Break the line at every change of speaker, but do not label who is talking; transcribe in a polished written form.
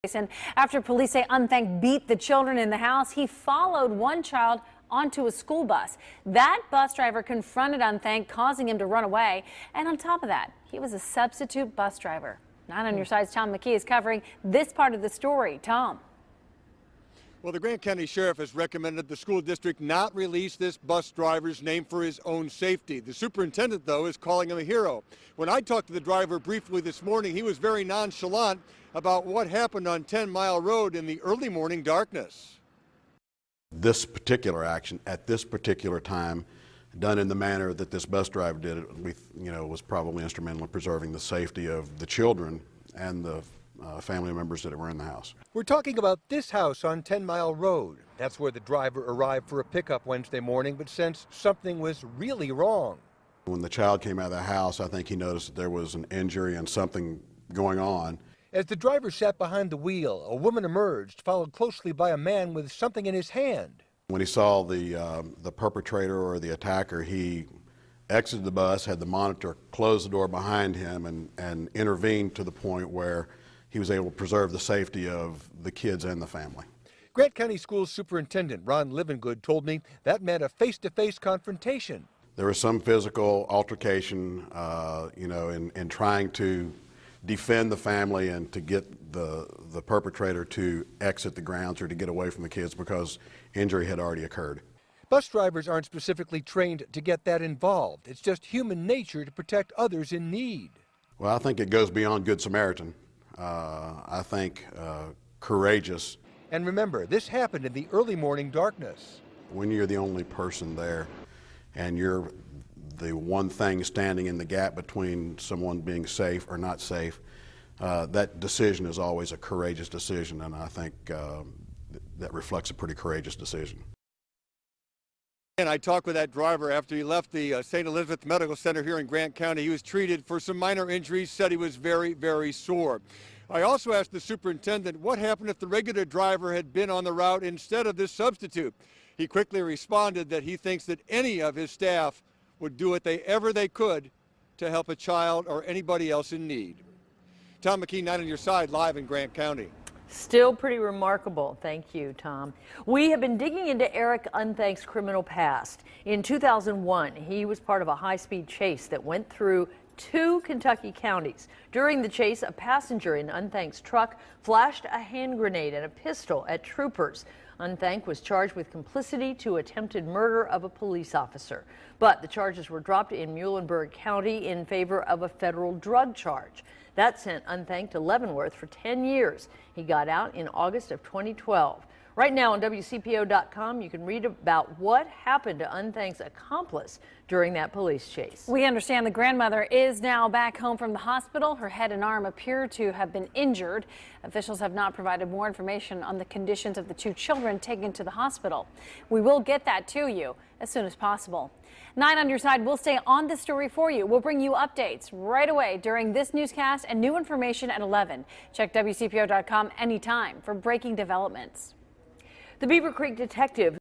And after police say Unthank beat the children in the house, he followed one child onto a school bus. That bus driver confronted Unthank, causing him to run away. And on top of that, he was a substitute bus driver. 9 on your side's Tom McKee is covering this part of the story. Tom.
Well, the Grant County Sheriff has recommended the school district not release this bus driver's name for his own safety. The superintendent, though, is calling him a hero. When I talked to the driver briefly this morning, he was very nonchalant about what happened on 10 Mile Road in the early morning darkness.
This particular action at this particular time, done in the manner that this bus driver did it, was probably instrumental in preserving the safety of the children and the family members that were in the house.
We're talking about this house on 10 Mile Road. That's where the driver arrived for a pickup Wednesday morning, but sensed something was really wrong.
When the child came out of the house, I think he noticed that there was an injury and something going on.
As the driver sat behind the wheel, a woman emerged, followed closely by a man with something in his hand.
When he saw the perpetrator or the attacker, he exited the bus, had the monitor close the door behind him, and intervened to the point where he was able to preserve the safety of the kids and the family.
Grant County Schools Superintendent Ron Livengood told me that meant a face-to-face confrontation.
There was some physical altercation, in trying to defend the family and to get the perpetrator to exit the grounds or to get away from the kids because injury had already occurred.
Bus drivers aren't specifically trained to get that involved. It's just human nature to protect others in need.
Well, I think it goes beyond Good Samaritan. I think courageous.
And remember, this happened in the early morning darkness.
When you're the only person there and you're the one thing standing in the gap between someone being safe or not safe, that decision is always a courageous decision, and I think that reflects a pretty courageous decision.
And I talked with that driver after he left the St. Elizabeth Medical Center here in Grant County. He was treated for some minor injuries, said he was very, very sore. I also asked the superintendent what happened if the regular driver had been on the route instead of this substitute. He quickly responded that he thinks that any of his staff would do whatever they could to help a child or anybody else in need. Tom McKee, 9 on your side, live in Grant County.
Still pretty remarkable. Thank you, Tom. We have been digging into Eric Unthank's criminal past. In 2001, he was part of a high-speed chase that went through 2 Kentucky counties. During the chase, a passenger in Unthank's truck flashed a hand grenade and a pistol at troopers. Unthank was charged with complicity to attempted murder of a police officer, but the charges were dropped in Muhlenberg County in favor of a federal drug charge. That sent Unthank to Leavenworth for 10 years. He got out in August of 2012. Right now on WCPO.com, you can read about what happened to Unthank's accomplice during that police chase.
We understand the grandmother is now back home from the hospital. Her head and arm appear to have been injured. Officials have not provided more information on the conditions of the 2 children taken to the hospital. We will get that to you as soon as possible. 9 on your side, we'll stay on this story for you. We'll bring you updates right away during this newscast and new information at 11. Check WCPO.com anytime for breaking developments.
The Beaver Creek detective